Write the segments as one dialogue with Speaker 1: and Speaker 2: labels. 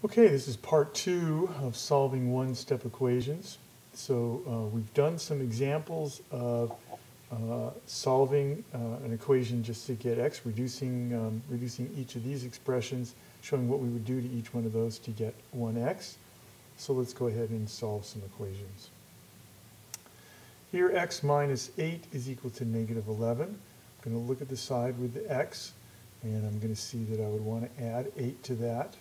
Speaker 1: Okay, this is part 2 of solving one-step equations. So we've done some examples of solving an equation just to get x, reducing each of these expressions, showing what we would do to each one of those to get 1x. So let's go ahead and solve some equations. Here x minus 8 is equal to negative 11. I'm going to look at the side with the x, and I'm going to see that I would want to add 8 to that.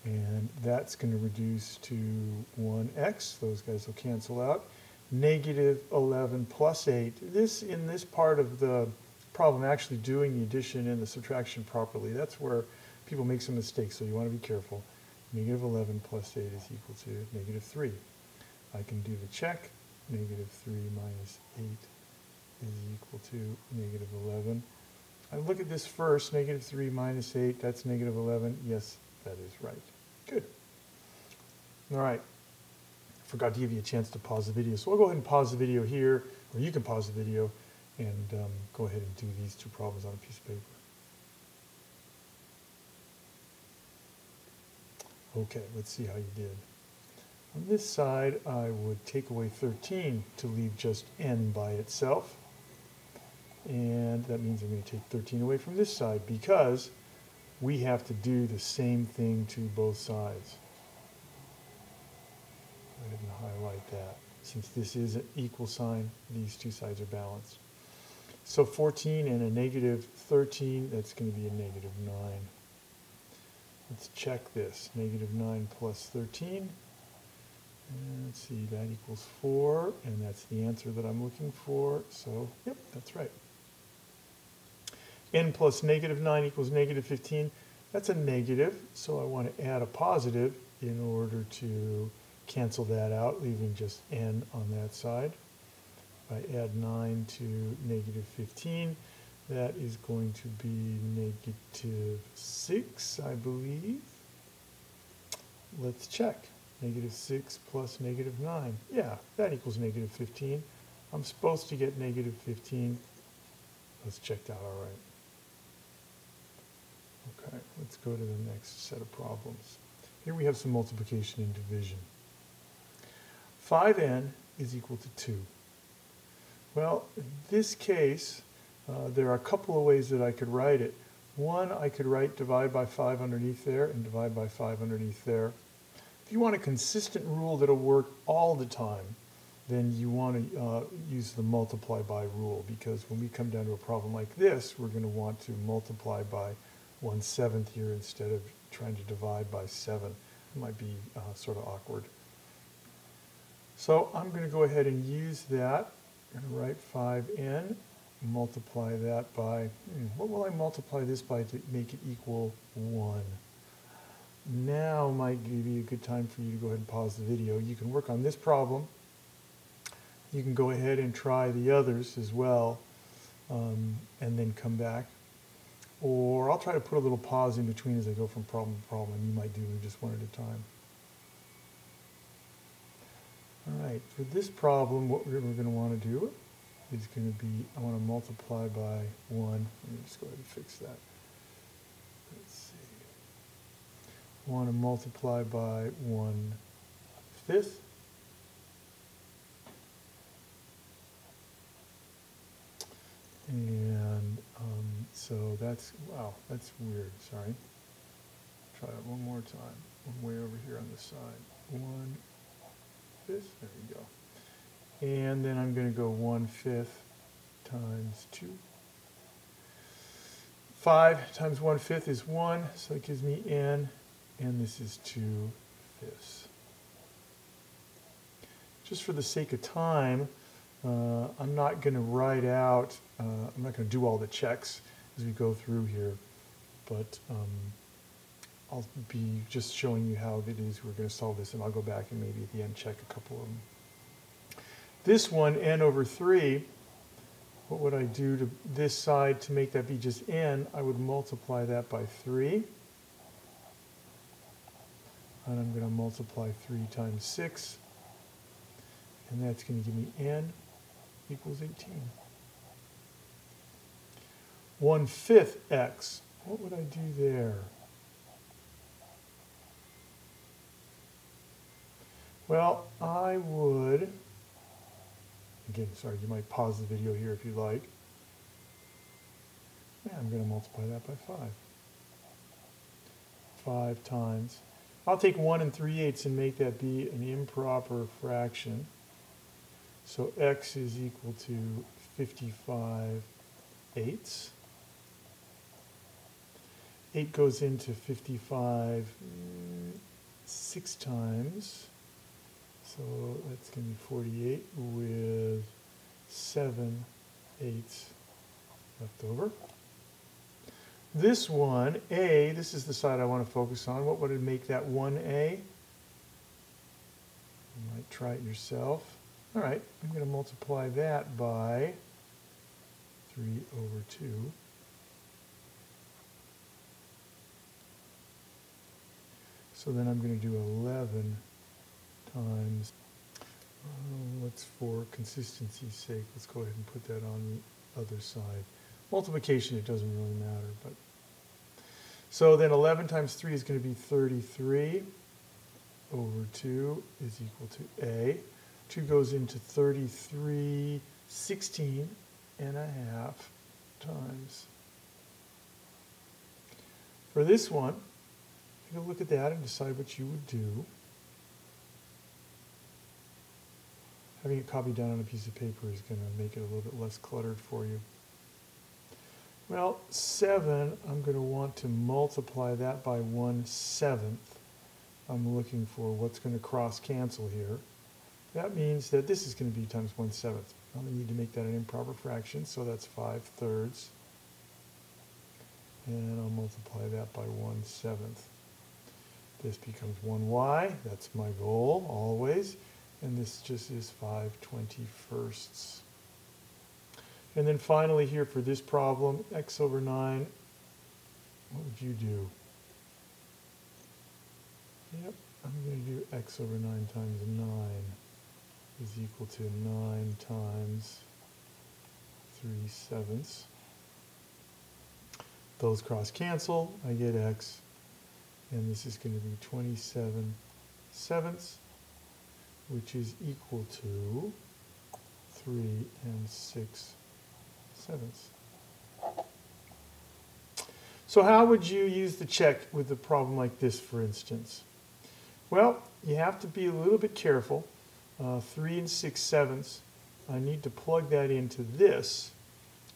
Speaker 1: And that's going to reduce to 1x. Those guys will cancel out. Negative 11 plus 8. In this part of the problem, actually doing the addition and the subtraction properly, that's where people make some mistakes, so you want to be careful. Negative 11 plus 8 is equal to negative 3. I can do the check. Negative 3 minus 8 is equal to negative 11. I look at this first. Negative 3 minus 8, that's negative 11. Yes, that is right. Good. All right. I forgot to give you a chance to pause the video. So I'll go ahead and pause the video here, or you can pause the video and go ahead and do these two problems on a piece of paper. Okay, let's see how you did. On this side, I would take away 13 to leave just n by itself. And that means I'm going to take 13 away from this side because we have to do the same thing to both sides. Go ahead and highlight that. Since this is an equal sign, these two sides are balanced. So 14 and a negative 13, that's going to be a negative 9. Let's check this. Negative 9 plus 13. And let's see, that equals 4, and that's the answer that I'm looking for. So, yep, that's right. N plus negative 9 equals negative 15. That's a negative, so I want to add a positive in order to cancel that out, leaving just n on that side. If I add 9 to negative 15, that is going to be negative 6, I believe. Let's check. Negative 6 plus negative 9. Yeah, that equals negative 15. I'm supposed to get negative 15. Let's check that all right. Okay, let's go to the next set of problems. Here we have some multiplication and division. 5n is equal to 2. Well, in this case, there are a couple of ways that I could write it. One, I could write divide by 5 underneath there and divide by 5 underneath there. If you want a consistent rule that'll work all the time, then you want to use the multiply by rule, because when we come down to a problem like this, we're going to want to multiply by 1/7 here instead of trying to divide by 7. It might be sort of awkward. So I'm going to go ahead and use that. I'm going to write 5n, multiply that by, what will I multiply this by to make it equal 1? Now might be a good time for you to go ahead and pause the video. You can work on this problem. You can go ahead and try the others as well, and then come back. Or I'll try to put a little pause in between as I go from problem to problem. You might do them just one at a time. All right, for this problem, what we're going to want to do is going to be, I want to multiply by 1. Let me just go ahead and fix that. Let's see. I want to multiply by 1/5. And so that's, wow, that's weird, sorry. Try it one more time. I'm way over here on the side. 1/5, there you go. And then I'm going to go 1/5 times 2. 5 times 1/5 is 1, so it gives me n, and this is 2/5. Just for the sake of time, I'm not going to write out, I'm not going to do all the checks as we go through here, but I'll be just showing you how it is we're going to solve this, and I'll go back and maybe at the end check a couple of them. This one, n over 3, what would I do to this side to make that be just n? I would multiply that by 3. And I'm going to multiply 3 times 6. And that's going to give me n equals 18. 1/5 x. What would I do there? Well, I would, again, sorry, you might pause the video here if you like. Yeah, I'm going to multiply that by 5. 5 times. I'll take 1 3/8 and make that be an improper fraction. So x is equal to 55/8. 8 goes into 55 6 times. So that's going to be 48 with 7/8 left over. This one, A, this is the side I want to focus on. What would it make that 1A? You might try it yourself. All right, I'm going to multiply that by 3/2. So then I'm going to do 11 times, let's, for consistency's sake, let's go ahead and put that on the other side. Multiplication, it doesn't really matter, but. So then 11 times 3 is going to be 33/2 is equal to A. 2 goes into 33 16.5 times. For this one, take a look at that and decide what you would do. Having it copied down on a piece of paper is going to make it a little bit less cluttered for you. Well, 7, I'm going to want to multiply that by 1/7. I'm looking for what's going to cross cancel here. That means that this is going to be times 1/7. I'm going to need to make that an improper fraction, so that's 5/3. And I'll multiply that by 1/7. This becomes 1y, that's my goal, always. And this just is 5/21. And then finally here for this problem, x/9, what would you do? Yep, I'm going to do x/9 times 9 is equal to 9 times 3/7. Those cross cancel, I get x, and this is going to be 27/7, which is equal to 3 6/7. So how would you use the check with a problem like this, for instance? Well, you have to be a little bit careful. 3 6/7, I need to plug that into this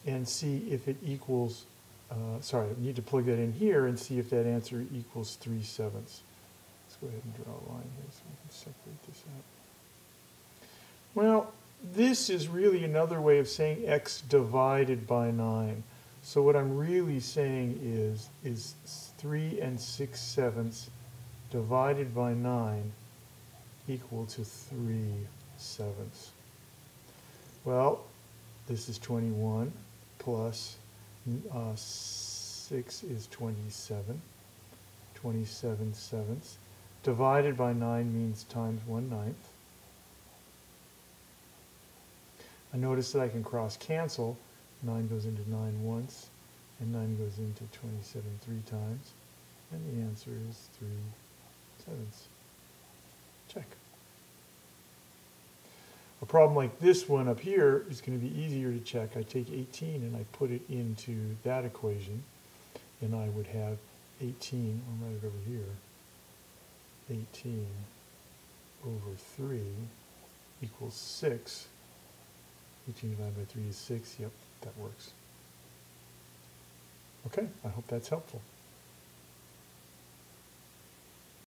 Speaker 1: and see if it equals, I need to plug that in here and see if that answer equals 3/7. Let's go ahead and draw a line here so we can separate this out. Well, this is really another way of saying x divided by 9. So what I'm really saying is 3 6/7 divided by 9 equal to 3/7. Well, this is 21 plus 6 is 27. 27/7. Divided by 9 means times 1/9. I notice that I can cross cancel. 9 goes into 9 once, and 9 goes into 27 3 times, and the answer is 3/7. Check. A problem like this one up here is going to be easier to check. I take 18 and I put it into that equation, and I would have 18, I'll write it over here, 18/3 equals 6. 18 divided by 3 is 6. Yep, that works. Okay, I hope that's helpful.